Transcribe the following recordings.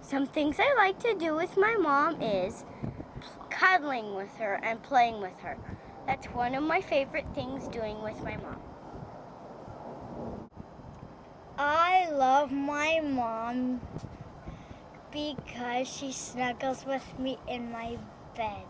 Some things I like to do with my mom is cuddling with her and playing with her. That's one of my favorite things doing with my mom. I love my mom because she snuggles with me in my bed.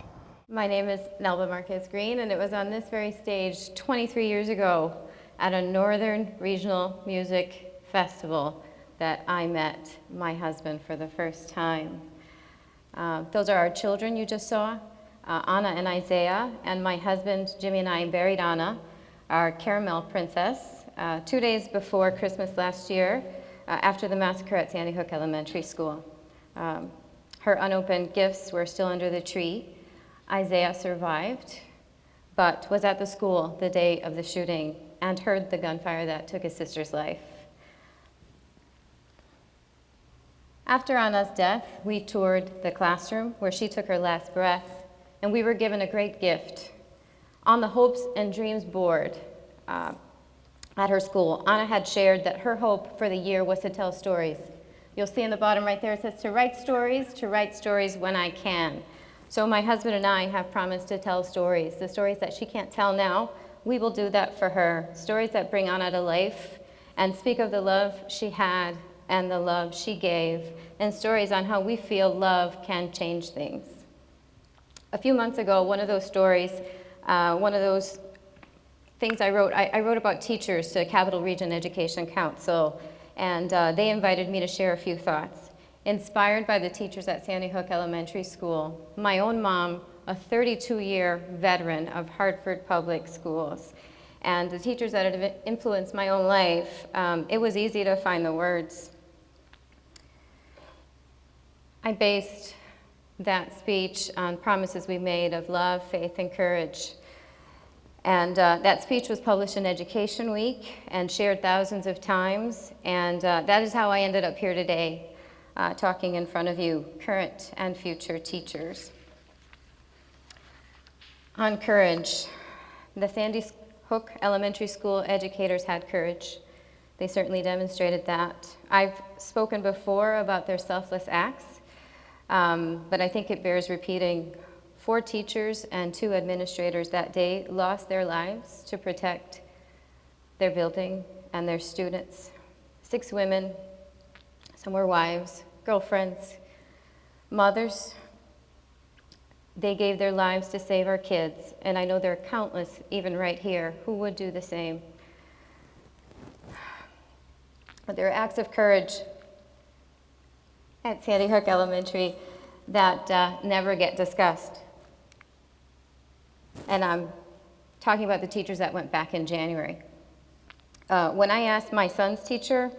My name is Nelba Marquez-Greene, and it was on this very stage 23 years ago at a Northern Regional Music Festival that I met my husband for the first time. Those are our children you just saw, Anna and Isaiah, and my husband, Jimmy, and I buried Anna, our caramel princess, 2 days before Christmas last year, after the massacre at Sandy Hook Elementary School. Her unopened gifts were still under the tree. Isaiah survived, but was at the school the day of the shooting and heard the gunfire that took his sister's life. After Anna's death, we toured the classroom where she took her last breath, and we were given a great gift. On the Hopes and Dreams board at her school, Anna had shared that her hope for the year was to tell stories. You'll see in the bottom right there, it says to write stories when I can. So my husband and I have promised to tell stories, the stories that she can't tell now. We will do that for her, stories that bring Anna to life and speak of the love she had and the love she gave, and stories on how we feel love can change things. A few months ago, one of those stories, one of those things I wrote about teachers to Capital Region Education Council, and they invited me to share a few thoughts. Inspired by the teachers at Sandy Hook Elementary School, my own mom, a 32-year veteran of Hartford Public Schools, and the teachers that have influenced my own life, it was easy to find the words. I based that speech on promises we made of love, faith, and courage. And that speech was published in Education Week and shared thousands of times, and that is how I ended up here today, talking in front of you, current and future teachers. On courage, the Sandy Hook Elementary School educators had courage. They certainly demonstrated that. I've spoken before about their selfless acts, but I think it bears repeating. 4 teachers and 2 administrators that day lost their lives to protect their building and their students. 6 women, some were wives, girlfriends, mothers. They gave their lives to save our kids, and I know there are countless, even right here, who would do the same. But there are acts of courage at Sandy Hook Elementary that never get discussed. And I'm talking about the teachers that went back in January. When I asked my son's teacher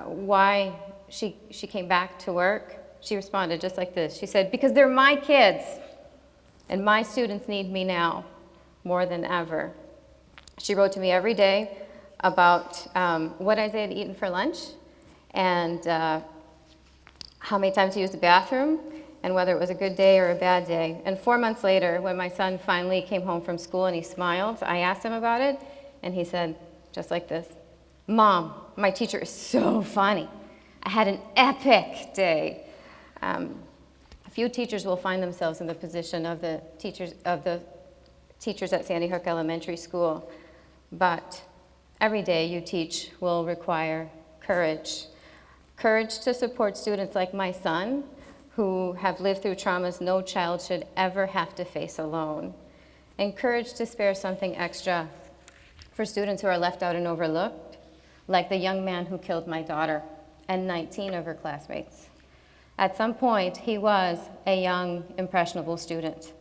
why she came back to work, she responded just like this. She said, because they're my kids, and my students need me now more than ever. She wrote to me every day about what Isaiah had eaten for lunch and how many times he used the bathroom, and whether it was a good day or a bad day. And 4 months later, when my son finally came home from school and he smiled, I asked him about it, and he said, just like this, Mom, my teacher is so funny. I had an epic day. A few teachers will find themselves in the position of the teachers at Sandy Hook Elementary School, but every day you teach will require courage. Courage to support students like my son, who have lived through traumas no child should ever have to face alone. And courage to spare something extra for students who are left out and overlooked, like the young man who killed my daughter and 19 of her classmates. At some point, he was a young, impressionable student.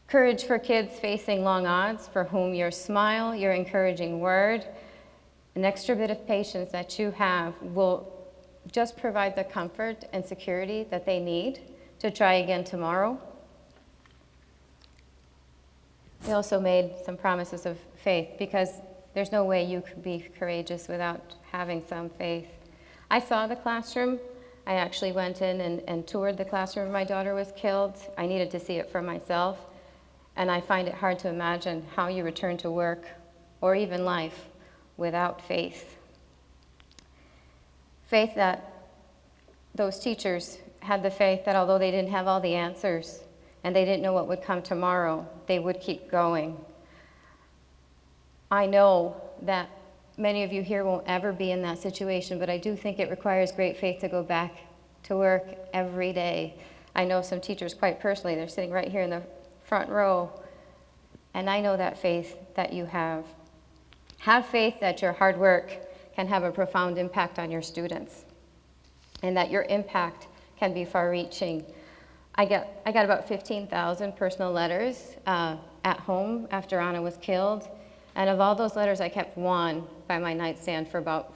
Courage for kids facing long odds, for whom your smile, your encouraging word, an extra bit of patience that you have will just provide the comfort and security that they need to try again tomorrow. We also made some promises of faith, because there's no way you could be courageous without having some faith. I saw the classroom. I actually went in and toured the classroom where my daughter was killed. I needed to see it for myself, and I find it hard to imagine how you return to work or even life without faith. Faith that those teachers had the faith that although they didn't have all the answers and they didn't know what would come tomorrow, they would keep going. I know that many of you here won't ever be in that situation, but I do think it requires great faith to go back to work every day. I know some teachers quite personally, they're sitting right here in the front row, and I know that faith that you have. Have faith that your hard work can have a profound impact on your students, and that your impact can be far-reaching. I got about 15,000 personal letters at home after Anna was killed, and of all those letters, I kept one by my nightstand for about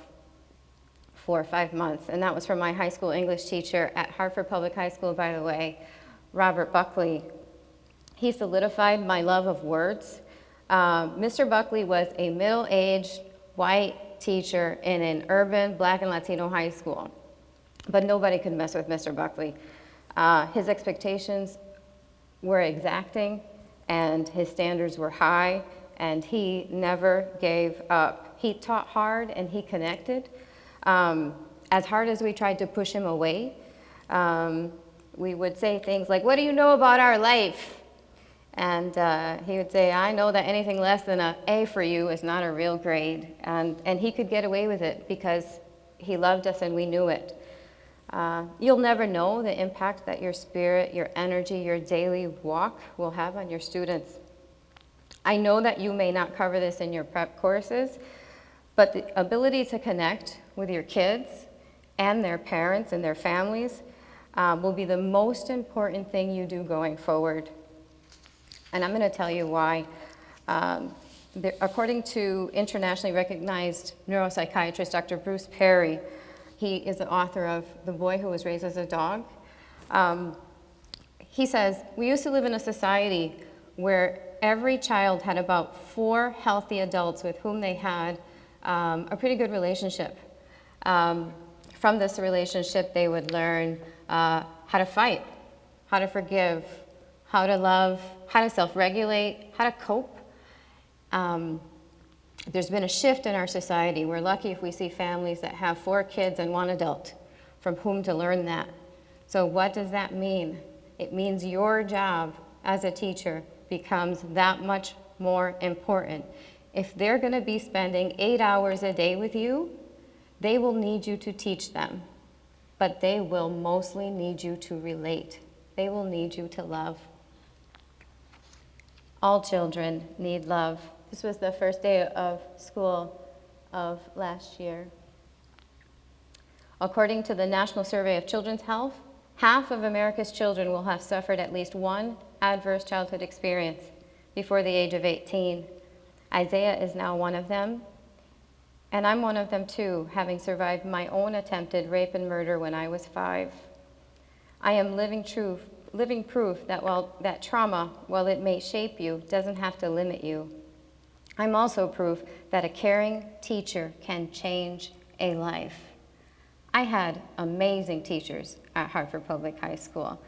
4 or 5 months, and that was from my high school English teacher at Hartford Public High School, by the way, Robert Buckley. He solidified my love of words. Mr. Buckley was a middle-aged white teacher in an urban Black and Latino high school, but nobody could mess with Mr. Buckley. His expectations were exacting, and his standards were high, and he never gave up. He taught hard and he connected. As hard as we tried to push him away, we would say things like, "What do you know about our life?" And he would say, "I know that anything less than an A for you is not a real grade." And he could get away with it because he loved us and we knew it. You'll never know the impact that your spirit, your energy, your daily walk will have on your students. I know that you may not cover this in your prep courses, but the ability to connect with your kids and their parents and their families will be the most important thing you do going forward. And I'm going to tell you why. According to internationally recognized neuropsychiatrist Dr. Bruce Perry, he is the author of The Boy Who Was Raised as a Dog. He says, we used to live in a society where every child had about 4 healthy adults with whom they had a pretty good relationship. From this relationship, they would learn how to fight, how to forgive, how to love, how to self-regulate, how to cope. There's been a shift in our society. We're lucky if we see families that have 4 kids and 1 adult from whom to learn that. So what does that mean? It means your job as a teacher becomes that much more important. If they're going to be spending 8 hours a day with you, they will need you to teach them, but they will mostly need you to relate. They will need you to love. All children need love. This was the first day of school of last year. According to the National Survey of Children's Health, half of America's children will have suffered at least one adverse childhood experience before the age of 18. Isaiah is now one of them, and I'm one of them too, having survived my own attempted rape and murder when I was 5. I am living proof that trauma, while it may shape you, doesn't have to limit you. I'm also proof that a caring teacher can change a life. I had amazing teachers at Hartford Public High School.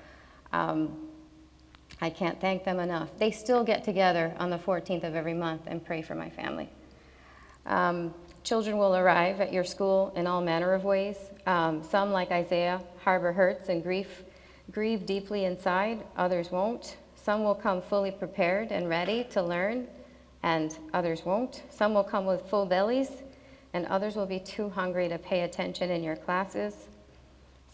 I can't thank them enough. They still get together on the 14th of every month and pray for my family. Children will arrive at your school in all manner of ways. Some, like Isaiah, harbor hurts and grieve deeply inside. Others won't. Some will come fully prepared and ready to learn, and others won't. Some will come with full bellies, and others will be too hungry to pay attention in your classes.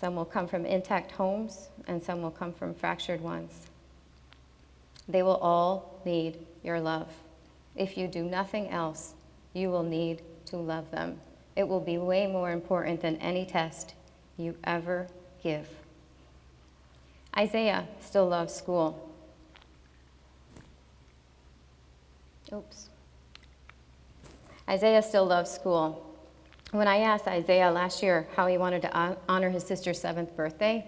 Some will come from intact homes, and some will come from fractured ones. They will all need your love. If you do nothing else, you will need to love them. It will be way more important than any test you ever give. Isaiah still loves school. Isaiah still loves school. When I asked Isaiah last year how he wanted to honor his sister's 7th birthday,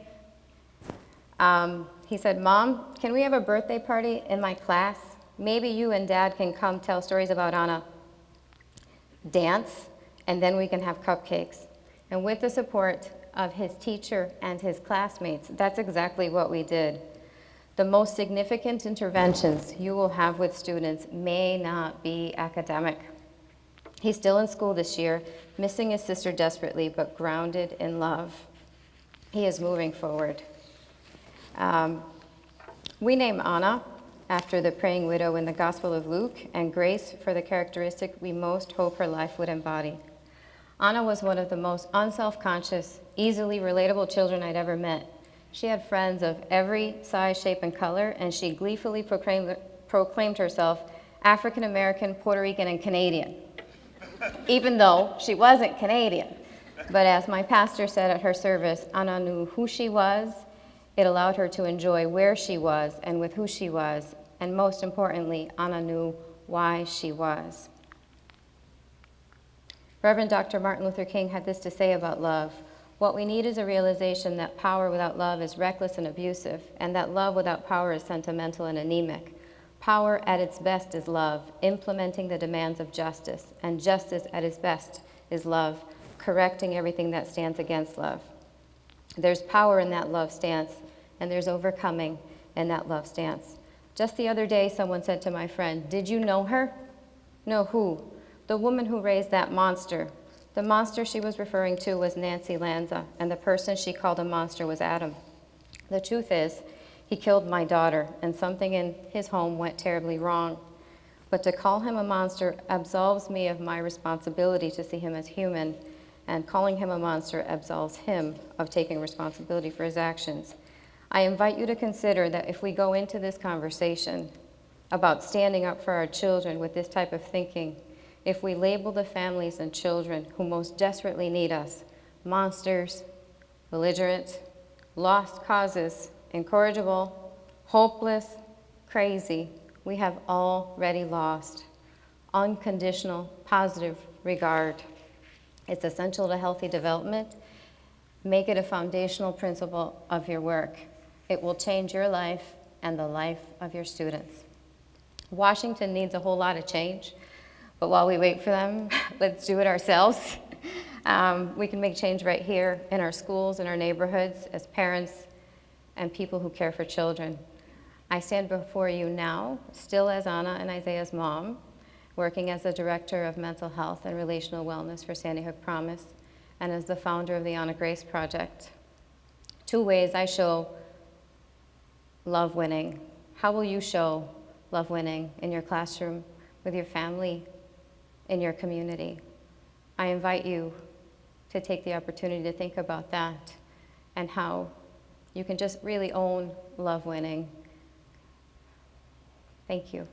he said, "Mom, can we have a birthday party in my class? Maybe you and Dad can come tell stories about Anna, dance, and then we can have cupcakes." And with the support of his teacher and his classmates, that's exactly what we did. The most significant interventions you will have with students may not be academic. He's still in school this year, missing his sister desperately, but grounded in love. He is moving forward. We name Anna after the praying widow in the Gospel of Luke, and Grace for the characteristic we most hope her life would embody. Anna was one of the most unself-conscious, easily relatable children I'd ever met. She had friends of every size, shape, and color, and she gleefully proclaimed herself African American, Puerto Rican, and Canadian, even though she wasn't Canadian. But as my pastor said at her service, Anna knew who she was. It allowed her to enjoy where she was and with who she was, and most importantly, Anna knew why she was. Reverend Dr. Martin Luther King had this to say about love. What we need is a realization that power without love is reckless and abusive, and that love without power is sentimental and anemic. Power at its best is love, implementing the demands of justice, and justice at its best is love, correcting everything that stands against love. There's power in that love stance, and there's overcoming in that love stance. Just the other day, someone said to my friend, "Did you know her?" "No, who?" "The woman who raised that monster." The monster she was referring to was Nancy Lanza, and the person she called a monster was Adam. The truth is, he killed my daughter, and something in his home went terribly wrong. But to call him a monster absolves me of my responsibility to see him as human, and calling him a monster absolves him of taking responsibility for his actions. I invite you to consider that if we go into this conversation about standing up for our children with this type of thinking, if we label the families and children who most desperately need us monsters, belligerent, lost causes, incorrigible, hopeless, crazy, we have already lost unconditional, positive regard. It's essential to healthy development. Make it a foundational principle of your work. It will change your life and the life of your students. Washington needs a whole lot of change, but while we wait for them, let's do it ourselves. We can make change right here in our schools, in our neighborhoods, as parents and people who care for children. I stand before you now, still as Anna and Isaiah's mom, working as the Director of Mental Health and Relational Wellness for Sandy Hook Promise, and as the founder of the Anna Grace Project. 2 ways I show love winning. How will you show love winning in your classroom, with your family, in your community? I invite you to take the opportunity to think about that and how you can just really own love winning. Thank you.